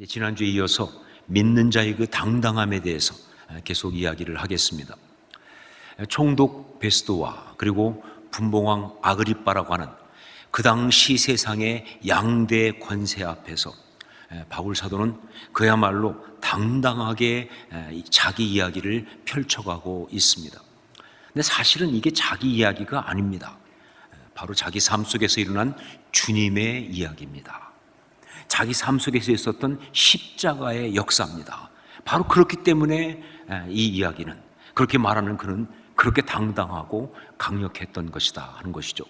지난주에 이어서 믿는 자의 그 당당함에 대해서 계속 이야기를 하겠습니다. 총독 베스도와 그리고 분봉왕 아그리빠라고 하는 그 당시 세상의 양대 권세 앞에서 바울 사도는 그야말로 당당하게 자기 이야기를 펼쳐가고 있습니다. 근데 사실은 이게 자기 이야기가 아닙니다. 바로 자기 삶 속에서 일어난 주님의 이야기입니다. 자기 삶 속에서 있었던 십자가의 역사입니다. 바로 그렇기 때문에 이 이야기는, 그렇게 말하는 그는 그렇게 당당하고 강력했던 것이다 하는 것이죠.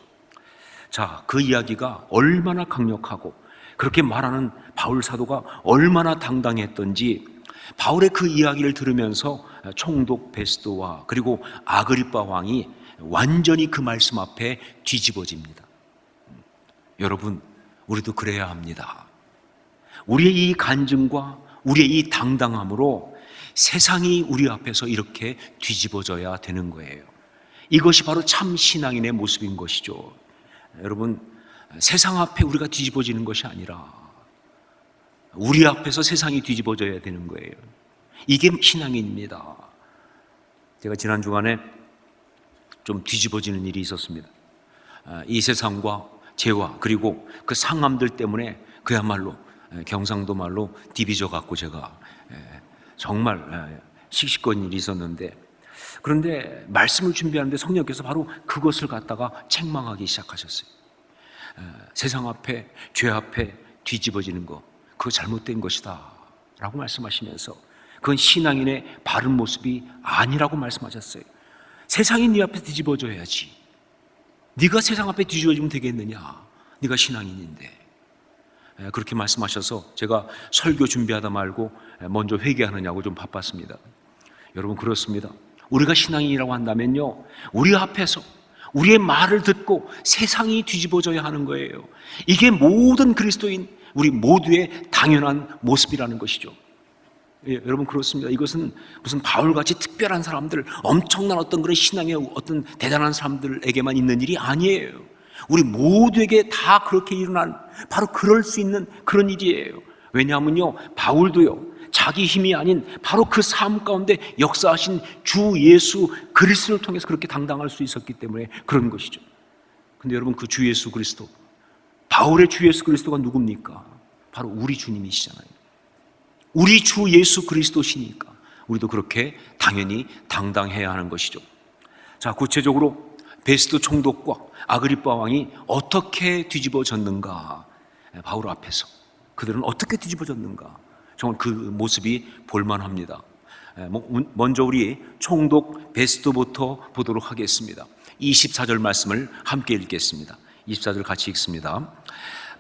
자, 그 이야기가 얼마나 강력하고 그렇게 말하는 바울 사도가 얼마나 당당했던지 바울의 그 이야기를 들으면서 총독 베스도와 그리고 아그리빠 왕이 완전히 그 말씀 앞에 뒤집어집니다. 여러분, 우리도 그래야 합니다. 우리의 이 간증과 우리의 이 당당함으로 세상이 우리 앞에서 이렇게 뒤집어져야 되는 거예요. 이것이 바로 참 신앙인의 모습인 것이죠. 여러분, 세상 앞에 우리가 뒤집어지는 것이 아니라 우리 앞에서 세상이 뒤집어져야 되는 거예요. 이게 신앙인입니다. 제가 지난 주간에 좀 뒤집어지는 일이 있었습니다. 이 세상과 죄와 그리고 그 상함들 때문에 그야말로 경상도 말로 디비져 갖고 제가 정말 씩씩거린 일이 있었는데, 그런데 말씀을 준비하는데 성령께서 바로 그것을 갖다가 책망하기 시작하셨어요. 세상 앞에, 죄 앞에 뒤집어지는 거, 그거 잘못된 것이다 라고 말씀하시면서 그건 신앙인의 바른 모습이 아니라고 말씀하셨어요. 세상이 네 앞에 뒤집어져야지. 네가 세상 앞에 뒤집어지면 되겠느냐, 네가 신앙인인데. 그렇게 말씀하셔서 제가 설교 준비하다 말고 먼저 회개하느냐고 좀 바빴습니다. 여러분, 그렇습니다. 우리가 신앙인이라고 한다면요, 우리 앞에서 우리의 말을 듣고 세상이 뒤집어져야 하는 거예요. 이게 모든 그리스도인 우리 모두의 당연한 모습이라는 것이죠. 예, 여러분, 그렇습니다. 이것은 무슨 바울같이 특별한 사람들, 엄청난 어떤 그런 신앙의 어떤 대단한 사람들에게만 있는 일이 아니에요. 우리 모두에게 다 그렇게 일어난, 바로 그럴 수 있는 그런 일이에요. 왜냐하면요, 바울도요, 자기 힘이 아닌 바로 그 삶 가운데 역사하신 주 예수 그리스도를 통해서 그렇게 당당할 수 있었기 때문에 그런 것이죠. 근데 여러분, 그 주 예수 그리스도, 바울의 주 예수 그리스도가 누굽니까? 바로 우리 주님이시잖아요. 우리 주 예수 그리스도시니까 우리도 그렇게 당연히 당당해야 하는 것이죠. 자, 구체적으로 베스도 총독과 아그리빠 왕이 어떻게 뒤집어졌는가, 바울 앞에서 그들은 어떻게 뒤집어졌는가, 정말 그 모습이 볼만합니다. 먼저 우리 총독 베스도부터 보도록 하겠습니다. 24절 말씀을 함께 읽겠습니다. 24절 같이 읽습니다.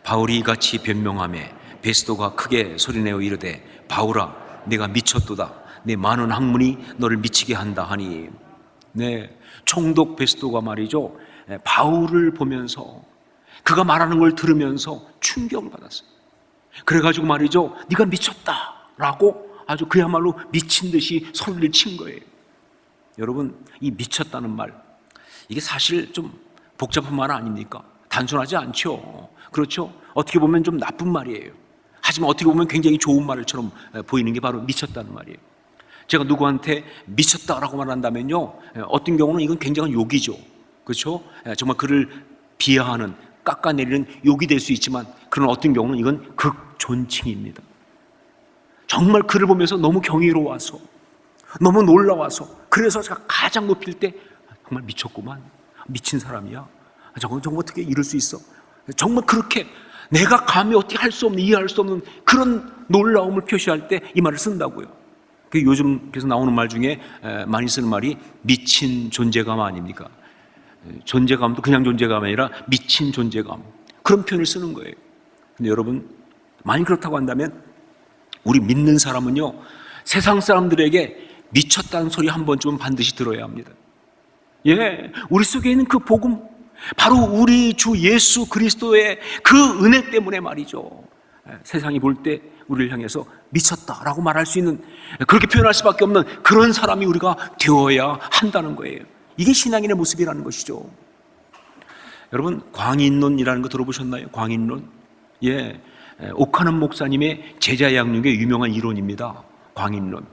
바울이 이같이 변명하매 베스도가 크게 소리내어 이르되, 바울아, 내가 미쳤도다. 내 많은 학문이 너를 미치게 한다 하니. 네, 총독 베스도가 말이죠, 바울을 보면서, 그가 말하는 걸 들으면서 충격을 받았어요. 그래가지고 말이죠, 네가 미쳤다라고 아주 그야말로 미친 듯이 소리를 친 거예요. 여러분, 이 미쳤다는 말, 이게 사실 좀 복잡한 말 아닙니까? 단순하지 않죠. 그렇죠? 어떻게 보면 좀 나쁜 말이에요. 하지만 어떻게 보면 굉장히 좋은 말처럼 보이는 게 바로 미쳤다는 말이에요. 제가 누구한테 미쳤다라고 말한다면요, 어떤 경우는 이건 굉장한 욕이죠. 그렇죠? 정말 그를 비하하는, 깎아내리는 욕이 될 수 있지만, 그런 어떤 경우는 이건 극존칭입니다. 정말 그를 보면서 너무 경이로워서, 너무 놀라워서, 그래서 제가 가장 높일 때 정말 미쳤구만, 미친 사람이야, 정말 어떻게 이럴 수 있어, 정말 그렇게 내가 감히 어떻게 할 수 없는, 이해할 수 없는 그런 놀라움을 표시할 때 이 말을 쓴다고요. 요즘 그래서 나오는 말 중에 많이 쓰는 말이 미친 존재감 아닙니까? 존재감도 그냥 존재감이 아니라 미친 존재감, 그런 표현을 쓰는 거예요. 근데 여러분, 만약 그렇다고 한다면 우리 믿는 사람은요, 세상 사람들에게 미쳤다는 소리 한 번쯤은 반드시 들어야 합니다. 예, 우리 속에 있는 그 복음, 바로 우리 주 예수 그리스도의 그 은혜 때문에 말이죠, 세상이 볼 때 우리를 향해서 미쳤다라고 말할 수 있는, 그렇게 표현할 수밖에 없는 그런 사람이 우리가 되어야 한다는 거예요. 이게 신앙인의 모습이라는 것이죠. 여러분, 광인론이라는 거 들어보셨나요? 광인론. 예, 오카는 목사님의 제자 양육의 유명한 이론입니다. 광인론.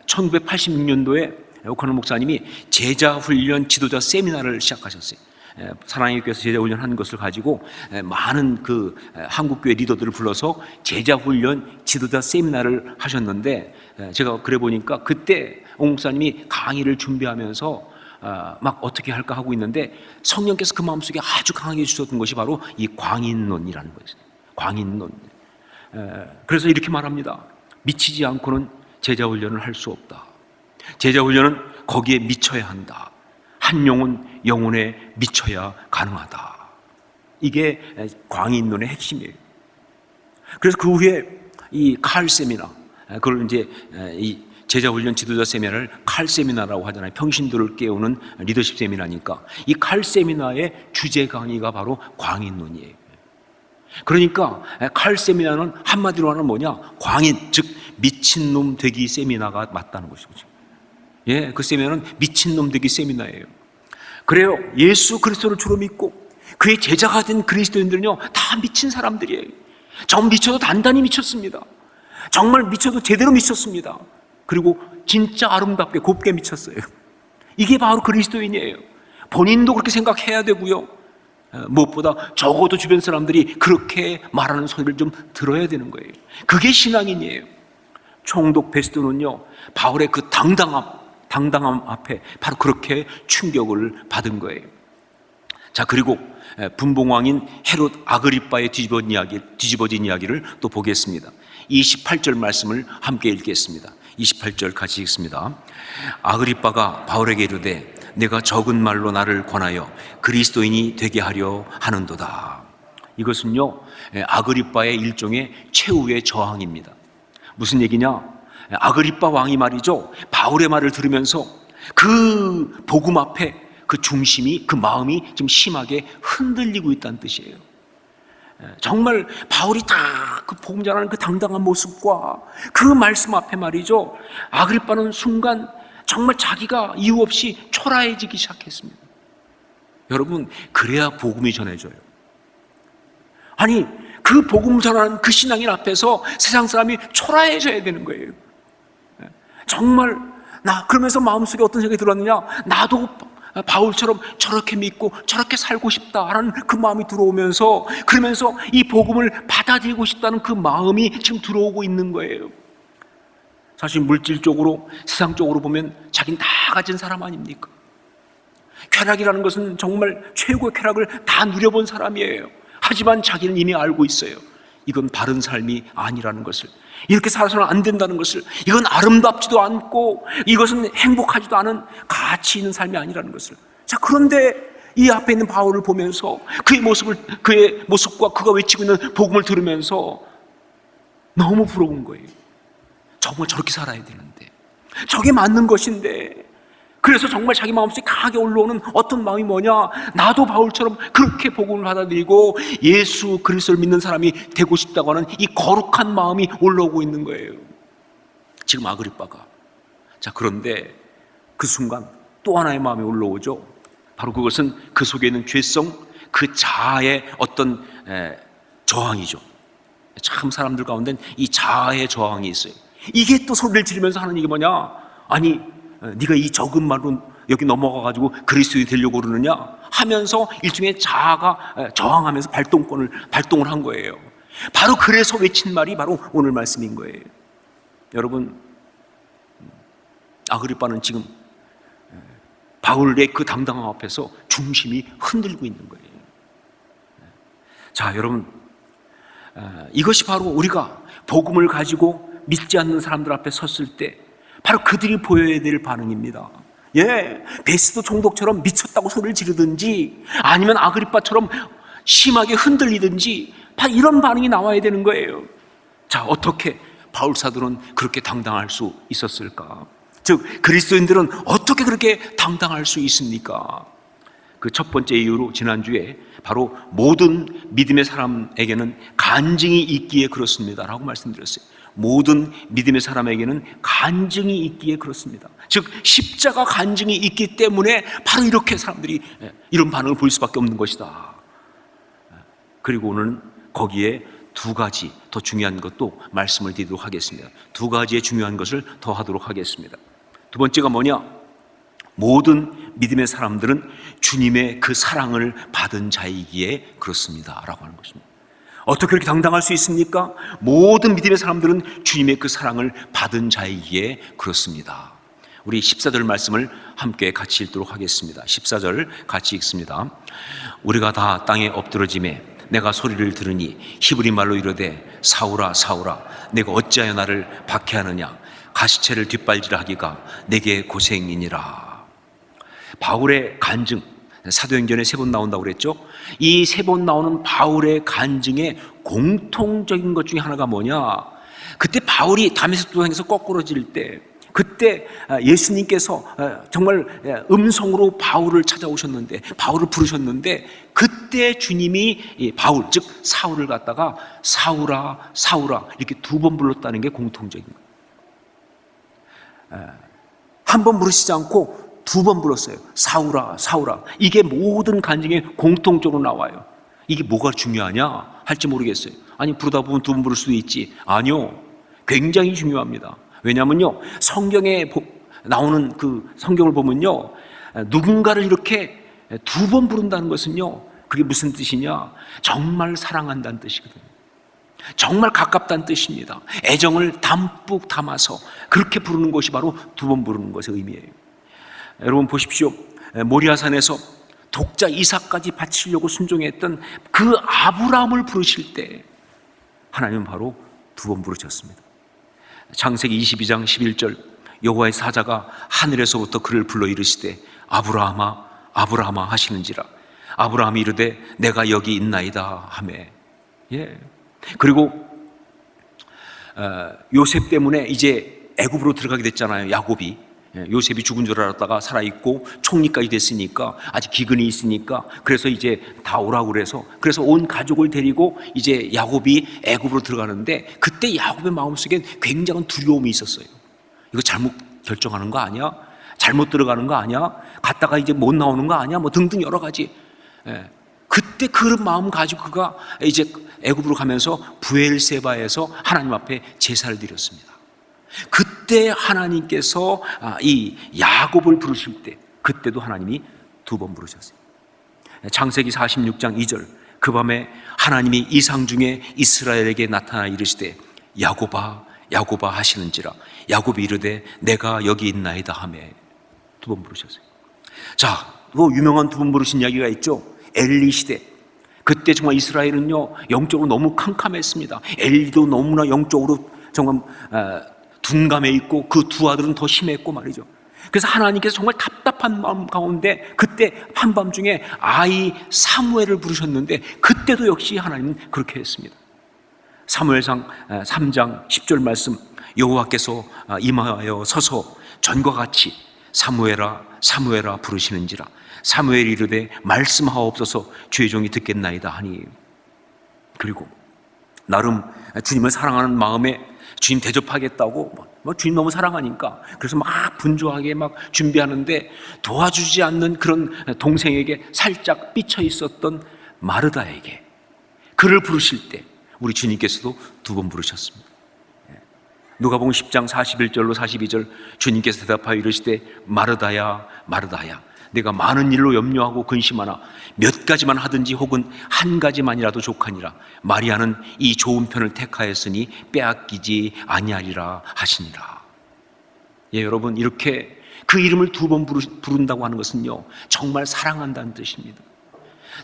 1986년도에 오카는 목사님이 제자훈련 지도자 세미나를 시작하셨어요. 사랑의 교회에서 제자훈련한 것을 가지고 많은 한국교회 리더들을 불러서 제자훈련 지도자 세미나를 하셨는데, 제가 그래 보니까 그때 오 목사님이 강의를 준비하면서 막 어떻게 할까 하고 있는데 성령께서 그 마음속에 아주 강하게 주셨던 것이 바로 이 광인론이라는 거였어요. 광인론. 그래서 이렇게 말합니다. 미치지 않고는 제자훈련을 할 수 없다. 제자훈련은 거기에 미쳐야 한다. 한 영혼 영혼에 미쳐야 가능하다. 이게 광인론의 핵심이에요. 그래서 그 후에 이 칼 세미나, 그걸 이제 이 제자훈련 지도자 세미나를 칼 세미나라고 하잖아요. 평신도를 깨우는 리더십 세미나니까 이 칼 세미나의 주제 강의가 바로 광인론이에요. 그러니까 칼 세미나는 한마디로 하는 뭐냐? 광인, 즉 미친놈 되기 세미나가 맞다는 것이죠. 예, 그 세미나는 미친놈 되기 세미나예요. 그래요. 예수 그리스도를 주로 믿고 그의 제자가 된 그리스도인들은요, 다 미친 사람들이에요. 정 미쳐도 단단히 미쳤습니다. 정말 미쳐도 제대로 미쳤습니다. 그리고 진짜 아름답게 곱게 미쳤어요. 이게 바로 그리스도인이에요. 본인도 그렇게 생각해야 되고요, 무엇보다 적어도 주변 사람들이 그렇게 말하는 소리를 좀 들어야 되는 거예요. 그게 신앙인이에요. 총독 베스도는요, 바울의 그 당당함 앞에 바로 그렇게 충격을 받은 거예요. 자, 그리고 분봉왕인 헤롯 아그리빠의 뒤집어진 이야기를 또 보겠습니다. 28절 말씀을 함께 읽겠습니다. 28절 같이 읽습니다. 아그리빠가 바울에게 이르되 내가 적은 말로 나를 권하여 그리스도인이 되게 하려 하는도다. 이것은요, 아그리빠의 일종의 최후의 저항입니다. 무슨 얘기냐? 아그리빠 왕이 말이죠, 바울의 말을 들으면서 그 복음 앞에 그 중심이, 그 마음이 지금 심하게 흔들리고 있다는 뜻이에요. 정말 바울이 다 그 복음 전하는 그 당당한 모습과 그 말씀 앞에 말이죠, 아그리빠는 순간 정말 자기가 이유 없이 초라해지기 시작했습니다. 여러분, 그래야 복음이 전해져요. 아니, 그 복음 전하는 그 신앙인 앞에서 세상 사람이 초라해져야 되는 거예요. 정말 그러면서 마음속에 어떤 생각이 들었느냐? 나도 바울처럼 저렇게 믿고 저렇게 살고 싶다라는 그 마음이 들어오면서, 그러면서 이 복음을 받아들이고 싶다는 그 마음이 지금 들어오고 있는 거예요. 사실 물질적으로, 세상적으로 보면 자기는 다 가진 사람 아닙니까? 쾌락이라는 것은 정말 최고의 쾌락을 다 누려본 사람이에요. 하지만 자기는 이미 알고 있어요. 이건 바른 삶이 아니라는 것을, 이렇게 살아서는 안 된다는 것을, 이건 아름답지도 않고 이것은 행복하지도 않은 가치 있는 삶이 아니라는 것을. 자, 그런데 이 앞에 있는 바울을 보면서 그의 모습과 그가 외치고 있는 복음을 들으면서 너무 부러운 거예요. 정말 저렇게 살아야 되는데, 저게 맞는 것인데. 그래서 정말 자기 마음속에 강하게 올라오는 어떤 마음이 뭐냐? 나도 바울처럼 그렇게 복음을 받아들이고 예수 그리스도를 믿는 사람이 되고 싶다고 하는 이 거룩한 마음이 올라오고 있는 거예요. 지금 아그리빠가. 자, 그런데 그 순간 또 하나의 마음이 올라오죠. 바로 그것은 그 속에 있는 죄성, 그 자아의 어떤 저항이죠. 참 사람들 가운데는 이 자아의 저항이 있어요. 이게 또 소리를 지르면서 하는 얘기 뭐냐? 아니, 네가 이 적은 말로 여기 넘어가가지고 그리스도인이 되려고 그러느냐 하면서 일종의 자아가 저항하면서 발동을 한 거예요. 바로 그래서 외친 말이 바로 오늘 말씀인 거예요. 여러분, 아그리빠는 지금 바울의 그 당당함 앞에서 중심이 흔들리고 있는 거예요. 자, 여러분, 이것이 바로 우리가 복음을 가지고 믿지 않는 사람들 앞에 섰을 때 바로 그들이 보여야 될 반응입니다. 예, 베스도 총독처럼 미쳤다고 소리를 지르든지 아니면 아그리빠처럼 심하게 흔들리든지 다 이런 반응이 나와야 되는 거예요. 자, 어떻게 바울 사도는 그렇게 당당할 수 있었을까? 즉, 그리스도인들은 어떻게 그렇게 당당할 수 있습니까? 그 첫 번째 이유로 지난주에 바로 모든 믿음의 사람에게는 간증이 있기에 그렇습니다라고 말씀드렸어요. 모든 믿음의 사람에게는 간증이 있기에 그렇습니다. 즉, 십자가 간증이 있기 때문에 바로 이렇게 사람들이 이런 반응을 보일 수밖에 없는 것이다. 그리고 오늘은 거기에 두 가지 더 중요한 것도 말씀을 드리도록 하겠습니다. 두 가지의 중요한 것을 더 하도록 하겠습니다. 두 번째가 뭐냐? 모든 믿음의 사람들은 주님의 그 사랑을 받은 자이기에 그렇습니다 라고 하는 것입니다. 어떻게 그렇게 당당할 수 있습니까? 모든 믿음의 사람들은 주님의 그 사랑을 받은 자이기에 그렇습니다. 우리 14절 말씀을 함께 같이 읽도록 하겠습니다. 14절 같이 읽습니다. 우리가 다 땅에 엎드러짐에 내가 소리를 들으니 히브리 말로 이르되 사울아 사울아 내가 어찌하여 나를 박해하느냐 가시체를 뒷발질하기가 내게 고생이니라. 바울의 간증, 사도행전에 3번 나온다고 그랬죠. 이 3번 나오는 바울의 간증의 공통적인 것 중에 하나가 뭐냐? 그때 바울이 다메섹 도상에서 거꾸러질 때, 그때 예수님께서 정말 음성으로 바울을 찾아오셨는데, 바울을 부르셨는데, 그때 주님이 바울, 즉 사울을 갖다가 사울아 사울아 이렇게 2번 불렀다는 게 공통적인 거예요. 한 번 부르시지 않고 2번 불렀어요. 사울아 사울아. 이게 모든 간증에 공통적으로 나와요. 이게 뭐가 중요하냐 할지 모르겠어요. 아니 부르다 보면 2번 부를 수도 있지. 아니요, 굉장히 중요합니다. 왜냐하면요, 성경에 나오는 그 성경을 보면요, 누군가를 이렇게 2번 부른다는 것은요, 그게 무슨 뜻이냐? 정말 사랑한다는 뜻이거든요. 정말 가깝다는 뜻입니다. 애정을 담뿍 담아서 그렇게 부르는 것이 바로 2번 부르는 것의 의미예요. 여러분 보십시오. 모리아산에서 독자 이삭까지 바치려고 순종했던 그 아브라함을 부르실 때 하나님은 바로 2번 부르셨습니다. 창세기 22장 11절 여호와의 사자가 하늘에서부터 그를 불러 이르시되 아브라함아 아브라함아 하시는지라. 아브라함이 이르되 내가 여기 있나이다 하매. 예. 그리고 요셉 때문에 이제 애굽으로 들어가게 됐잖아요. 야곱이. 요셉이 죽은 줄 알았다가 살아있고 총리까지 됐으니까 아직 기근이 있으니까 그래서 이제 다 오라고 그래서 온 가족을 데리고 이제 야곱이 애굽으로 들어가는데 그때 야곱의 마음속엔 굉장한 두려움이 있었어요. 이거 잘못 결정하는 거 아니야? 잘못 들어가는 거 아니야? 갔다가 이제 못 나오는 거 아니야? 뭐 등등 여러 가지. 그때 그런 마음 가지고 그가 이제 애굽으로 가면서 브엘세바에서 하나님 앞에 제사를 드렸습니다. 그때 하나님께서 이 야곱을 부르실 때 그때도 하나님이 2번 부르셨어요. 창세기 46장 2절 그 밤에 하나님이 이상 중에 이스라엘에게 나타나 이르시되 야곱아 야곱아 하시는지라. 야곱이 이르되 내가 여기 있나이다 하매. 2번 부르셨어요. 자, 그 유명한 2번 부르신 이야기가 있죠. 엘리 시대. 그때 정말 이스라엘은요 영적으로 너무 캄캄했습니다. 엘리도 너무나 영적으로 정말 둔감해 있고 그 두 아들은 더 심했고 말이죠. 그래서 하나님께서 정말 답답한 마음 가운데 그때 한밤중에 아이 사무엘을 부르셨는데 그때도 역시 하나님은 그렇게 했습니다. 사무엘상 3장 10절 말씀 여호와께서 임하여 서서 전과 같이 사무엘아 사무엘아 부르시는지라. 사무엘이 이르되 말씀하옵소서 주의 종이 듣겠나이다 하니. 그리고 나름 주님을 사랑하는 마음에 주님 대접하겠다고 주님 너무 사랑하니까 그래서 막 분주하게 막 준비하는데 도와주지 않는 그런 동생에게 살짝 삐쳐 있었던 마르다에게 그를 부르실 때 우리 주님께서도 2번 부르셨습니다. 누가복음 10장 41절로 42절 주님께서 대답하여 이르시되 마르다야 마르다야 내가 많은 일로 염려하고 근심하나 몇 가지만 하든지 혹은 한 가지만이라도 족하니라. 마리아는 이 좋은 편을 택하였으니 빼앗기지 아니하리라 하시니라. 예, 여러분 이렇게 그 이름을 2번 부른다고 하는 것은요 정말 사랑한다는 뜻입니다.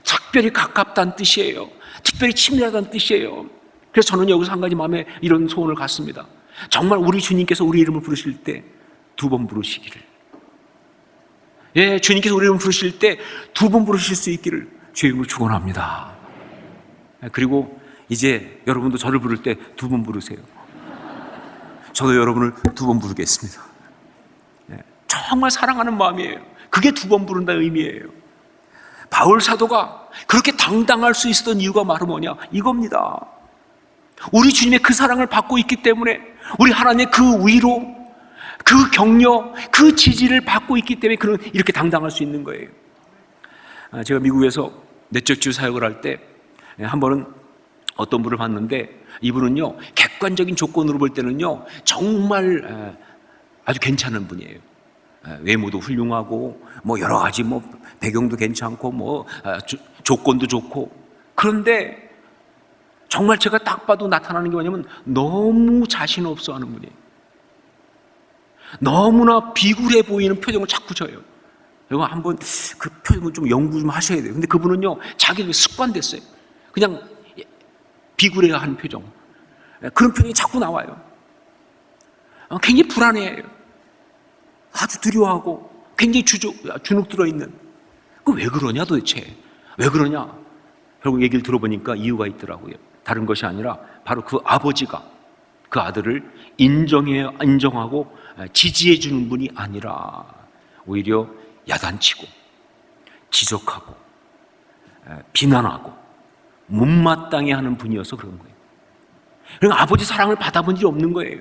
특별히 가깝다는 뜻이에요. 특별히 친밀하다는 뜻이에요. 그래서 저는 여기서 한 가지 마음에 이런 소원을 갖습니다. 정말 우리 주님께서 우리 이름을 부르실 때 2번 부르시기를. 예, 주님께서 우리 이름 부르실 때 2번 부르실 수 있기를 주의 이름으로 축원합니다. 그리고 이제 여러분도 저를 부를 때 2번 부르세요. 저도 여러분을 2번 부르겠습니다. 정말 사랑하는 마음이에요. 그게 2번 부른다는 의미예요. 바울 사도가 그렇게 당당할 수 있었던 이유가 바로 뭐냐? 이겁니다. 우리 주님의 그 사랑을 받고 있기 때문에 우리 하나님의 그 위로 그 격려, 그 지지를 받고 있기 때문에 그는 이렇게 당당할 수 있는 거예요. 제가 미국에서 내적 치유 사역을 할 때 한 번은 어떤 분을 봤는데 이분은요, 객관적인 조건으로 볼 때는요, 정말 아주 괜찮은 분이에요. 외모도 훌륭하고 뭐 여러 가지 뭐 배경도 괜찮고 뭐 조건도 좋고, 그런데 정말 제가 딱 봐도 나타나는 게 뭐냐면 너무 자신 없어 하는 분이에요. 너무나 비굴해 보이는 표정을 자꾸 져요. 여러분 한번 그 표정을 좀 연구 좀 하셔야 돼요. 근데 그분은요, 자기 습관됐어요. 그냥 비굴해야 하는 표정, 그런 표정이 자꾸 나와요. 굉장히 불안해해요. 아주 두려워하고 굉장히 주눅 들어있는. 그 왜 그러냐 도대체? 왜 그러냐? 결국 얘기를 들어보니까 이유가 있더라고요. 다른 것이 아니라 바로 그 아버지가 그 아들을 인정하고 지지해 주는 분이 아니라 오히려 야단치고 지적하고 비난하고 못마땅해 하는 분이어서 그런 거예요. 그러니까 아버지 사랑을 받아본 일이 없는 거예요.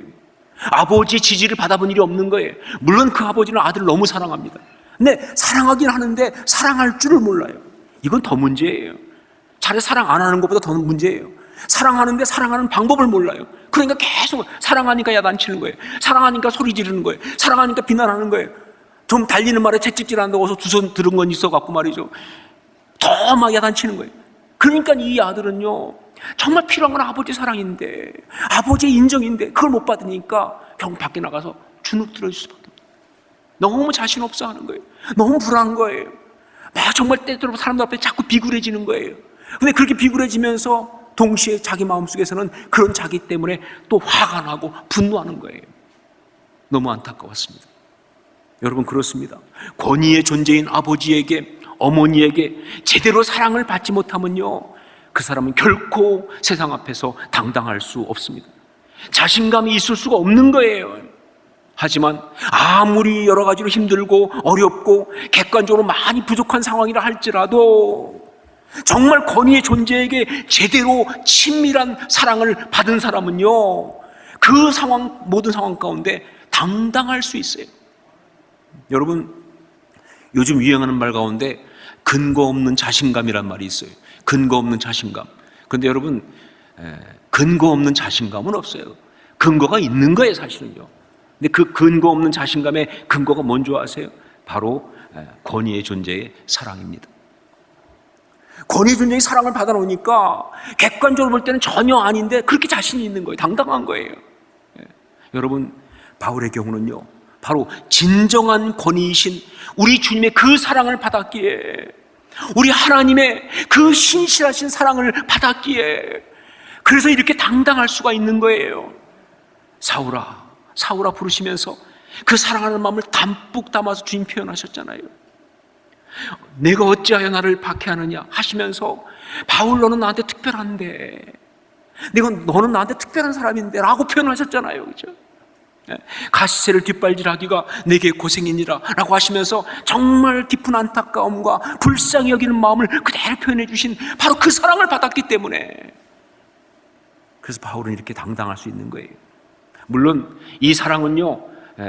아버지의 지지를 받아본 일이 없는 거예요. 물론 그 아버지는 아들을 너무 사랑합니다. 근데 사랑하긴 하는데 사랑할 줄을 몰라요. 이건 더 문제예요. 차라리 사랑 안 하는 것보다 더 문제예요. 사랑하는데 사랑하는 방법을 몰라요. 그러니까 계속 사랑하니까 야단치는 거예요. 사랑하니까 소리 지르는 거예요. 사랑하니까 비난하는 거예요. 좀 달리는 말에 채찍질한다고 해서 두 손 들은 건 있어갖고 말이죠, 더 막 야단치는 거예요. 그러니까 이 아들은요, 정말 필요한 건 아버지 사랑인데, 아버지의 인정인데 그걸 못 받으니까 결국 밖에 나가서 주눅 들어있을 수밖에 없어요. 너무 자신 없어 하는 거예요. 너무 불안한 거예요. 막 정말 때때로 사람들 앞에 자꾸 비굴해지는 거예요. 근데 그렇게 비굴해지면서 동시에 자기 마음속에서는 그런 자기 때문에 또 화가 나고 분노하는 거예요. 너무 안타까웠습니다. 여러분, 그렇습니다. 권위의 존재인 아버지에게, 어머니에게 제대로 사랑을 받지 못하면요, 그 사람은 결코 세상 앞에서 당당할 수 없습니다. 자신감이 있을 수가 없는 거예요. 하지만 아무리 여러 가지로 힘들고 어렵고 객관적으로 많이 부족한 상황이라 할지라도 정말 권위의 존재에게 제대로 친밀한 사랑을 받은 사람은요, 그 상황, 모든 상황 가운데 당당할 수 있어요. 여러분, 요즘 유행하는 말 가운데 근거 없는 자신감이란 말이 있어요. 근거 없는 자신감. 그런데 여러분, 근거 없는 자신감은 없어요. 근거가 있는 거예요, 사실은요. 근데 그 근거 없는 자신감의 근거가 뭔지 아세요? 바로 권위의 존재의 사랑입니다. 권위의 존재의 사랑을 받아놓으니까 객관적으로 볼 때는 전혀 아닌데 그렇게 자신이 있는 거예요. 당당한 거예요. 여러분, 바울의 경우는요, 바로 진정한 권위이신 우리 주님의 그 사랑을 받았기에, 우리 하나님의 그 신실하신 사랑을 받았기에, 그래서 이렇게 당당할 수가 있는 거예요. 사울아, 사울아 부르시면서 그 사랑하는 마음을 담뿍 담아서 주님 표현하셨잖아요. 내가 어찌하여 나를 박해하느냐 하시면서, 바울 너는 나한테 특별한데, 너는 나한테 특별한 사람인데 라고 표현하셨잖아요. 그렇죠? 가시새를 뒷발질하기가 내게 고생이니라 라고 하시면서 정말 깊은 안타까움과 불쌍히 여기는 마음을 그대로 표현해 주신 바로 그 사랑을 받았기 때문에, 그래서 바울은 이렇게 당당할 수 있는 거예요. 물론 이 사랑은요,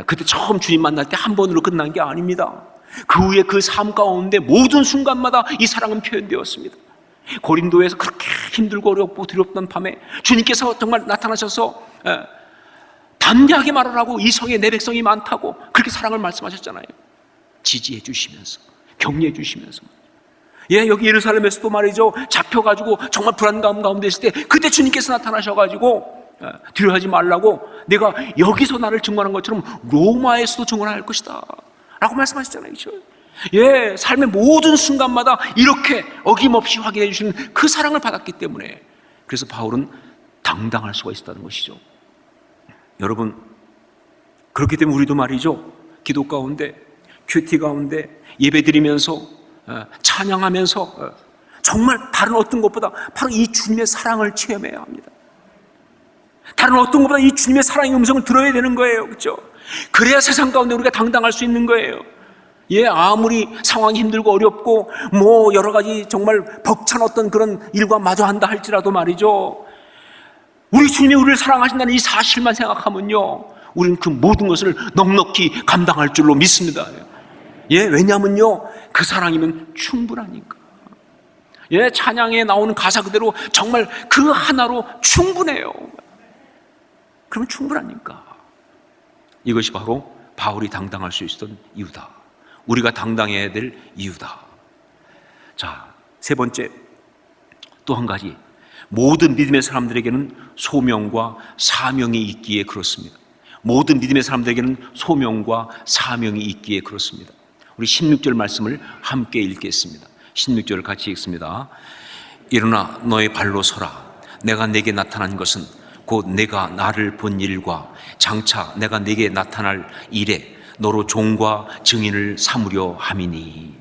그때 처음 주님 만날 때 한 번으로 끝난 게 아닙니다. 그 후에 그 삶 가운데 모든 순간마다 이 사랑은 표현되었습니다. 고린도에서 그렇게 힘들고 어렵고 두렵던 밤에 주님께서 정말 나타나셔서 담대하게 말하라고, 이 성에 내 백성이 많다고 그렇게 사랑을 말씀하셨잖아요. 지지해 주시면서, 격려해 주시면서. 여기 예루살렘에서도 말이죠, 잡혀가지고 정말 불안감 가운데 있을 때 그때 주님께서 나타나셔가지고 두려워하지 말라고, 내가 여기서 나를 증언한 것처럼 로마에서도 증언할 것이다 라고 말씀하셨잖아요. 그렇죠? 삶의 모든 순간마다 이렇게 어김없이 확인해 주시는 그 사랑을 받았기 때문에, 그래서 바울은 당당할 수가 있었다는 것이죠. 여러분, 그렇기 때문에 우리도 말이죠, 기도 가운데, 큐티 가운데 예배드리면서 찬양하면서 정말 다른 어떤 것보다 바로 이 주님의 사랑을 체험해야 합니다. 다른 어떤 것보다 이 주님의 사랑의 음성을 들어야 되는 거예요. 그렇죠? 그래야 세상 가운데 우리가 당당할 수 있는 거예요. 아무리 상황이 힘들고 어렵고 뭐 여러 가지 정말 벅찬 어떤 그런 일과 마주한다 할지라도 말이죠, 우리 주님이 우리를 사랑하신다는 이 사실만 생각하면요, 우리는 그 모든 것을 넉넉히 감당할 줄로 믿습니다. 왜냐하면요, 그 사랑이면 충분하니까. 예, 찬양에 나오는 가사 그대로 정말 그 하나로 충분해요. 그러면 충분하니까. 이것이 바로 바울이 당당할 수 있었던 이유다. 우리가 당당해야 될 이유다. 자, 세 번째, 또 한 가지. 모든 믿음의 사람들에게는 소명과 사명이 있기에 그렇습니다. 모든 믿음의 사람들에게는 소명과 사명이 있기에 그렇습니다. 우리 16절 말씀을 함께 읽겠습니다. 16절을 같이 읽습니다. 일어나 너의 발로 서라. 내가 내게 나타난 것은 곧 내가 나를 본 일과 장차 내가 내게 나타날 일에 너로 종과 증인을 삼으려 함이니.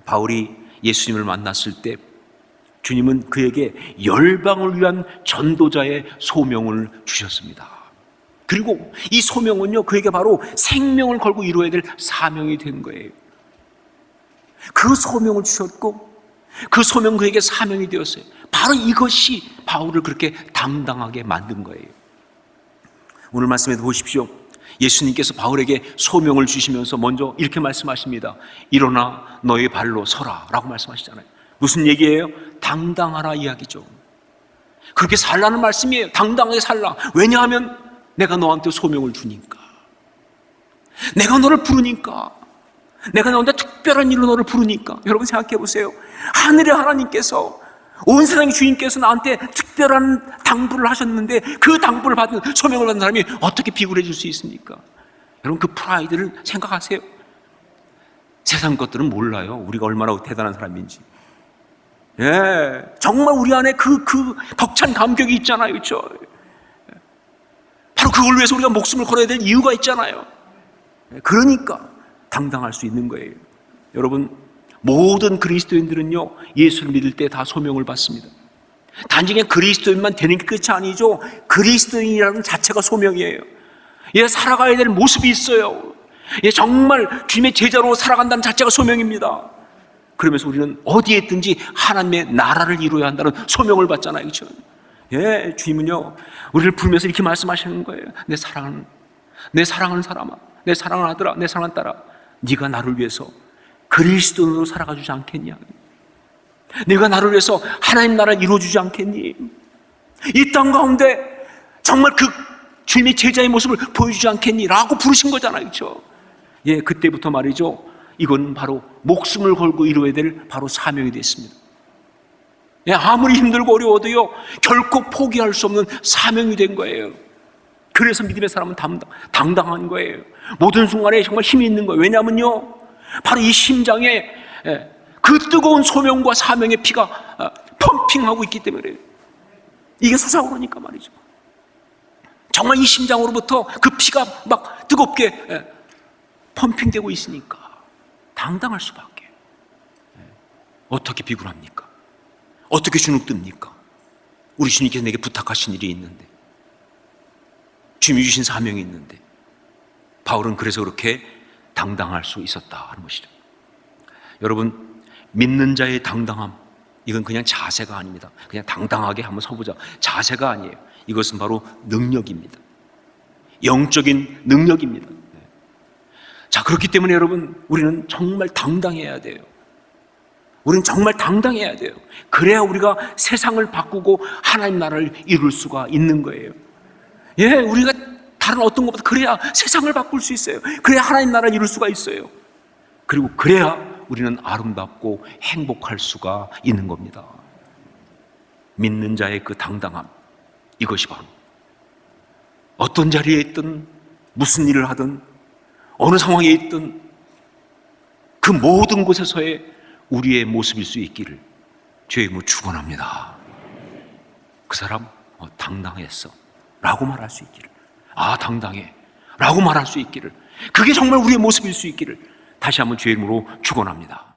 바울이 예수님을 만났을 때 주님은 그에게 열방을 위한 전도자의 소명을 주셨습니다. 그리고 이 소명은요, 그에게 바로 생명을 걸고 이루어야 될 사명이 된 거예요. 그 소명을 주셨고 그 소명 그에게 사명이 되었어요. 바로 이것이 바울을 그렇게 당당하게 만든 거예요. 오늘 말씀에도 보십시오. 예수님께서 바울에게 소명을 주시면서 먼저 이렇게 말씀하십니다. 일어나 너의 발로 서라 라고 말씀하시잖아요. 무슨 얘기예요? 당당하라 이야기죠. 그렇게 살라는 말씀이에요. 당당하게 살라. 왜냐하면 내가 너한테 소명을 주니까, 내가 너를 부르니까, 내가 너한테 특별한 일로 너를 부르니까. 여러분 생각해 보세요. 하늘의 하나님께서, 온 세상의 주인께서 나한테 특별한 당부를 하셨는데 그 당부를 받은, 소명을 받은 사람이 어떻게 비굴해질 수 있습니까? 여러분 그 프라이드를 생각하세요. 세상 것들은 몰라요. 우리가 얼마나 대단한 사람인지. 예, 정말 우리 안에 그 벅찬 감격이 있잖아요. 그렇죠? 바로 그걸 위해서 우리가 목숨을 걸어야 될 이유가 있잖아요. 그러니까 당당할 수 있는 거예요. 여러분, 모든 그리스도인들은요, 예수를 믿을 때 다 소명을 받습니다. 단지 그냥 그리스도인만 되는 게 끝이 아니죠. 그리스도인이라는 자체가 소명이에요. 예, 살아가야 될 모습이 있어요. 예, 정말 주님의 제자로 살아간다는 자체가 소명입니다. 그러면서 우리는 어디에 있든지 하나님의 나라를 이루어야 한다는 소명을 받잖아요. 그렇죠? 예, 주님은요, 우리를 부르면서 이렇게 말씀하시는 거예요. 내 사랑하는 사람아, 내 사랑하는 아들아, 내 사랑하는 딸아, 네가 나를 위해서 그리스도인으로 살아가 주지 않겠냐? 네가 나를 위해서 하나님 나라를 이루어주지 않겠니? 이 땅 가운데 정말 그 주님의 제자의 모습을 보여주지 않겠니? 라고 부르신 거잖아요. 그렇죠? 예, 그때부터 말이죠, 이건 바로 목숨을 걸고 이루어야 될 바로 사명이 됐습니다. 예, 아무리 힘들고 어려워도요, 결코 포기할 수 없는 사명이 된 거예요. 그래서 믿음의 사람은 당당한 거예요. 모든 순간에 정말 힘이 있는 거예요. 왜냐하면요, 바로 이 심장에 그 뜨거운 소명과 사명의 피가 펌핑하고 있기 때문에 그래요. 이게 솟아오르니까 말이죠. 정말 이 심장으로부터 그 피가 막 뜨겁게 펌핑되고 있으니까 당당할 수밖에. 어떻게 비굴합니까? 어떻게 주눅듭니까? 우리 주님께서 내게 부탁하신 일이 있는데, 주님이 주신 사명이 있는데, 바울은 그래서 그렇게 당당할 수 있었다 하는 것이죠. 여러분, 믿는 자의 당당함, 이건 그냥 자세가 아닙니다. 그냥 당당하게 한번 서보자, 자세가 아니에요. 이것은 바로 능력입니다. 영적인 능력입니다. 자, 그렇기 때문에 여러분, 우리는 정말 당당해야 돼요. 우리는 정말 당당해야 돼요. 그래야 우리가 세상을 바꾸고 하나님 나라를 이룰 수가 있는 거예요. 예, 우리가 다른 어떤 것보다 그래야 세상을 바꿀 수 있어요. 그래야 하나님 나라를 이룰 수가 있어요. 그리고 그래야 우리는 아름답고 행복할 수가 있는 겁니다. 믿는 자의 그 당당함, 이것이 바로 어떤 자리에 있든, 무슨 일을 하든, 어느 상황에 있든 그 모든 곳에서의 우리의 모습일 수 있기를 주의 이름으로 축원합니다. 그 사람 당당했어 라고 말할 수 있기를, 아 당당해 라고 말할 수 있기를, 그게 정말 우리의 모습일 수 있기를 다시 한번 주의 이름으로 축원합니다.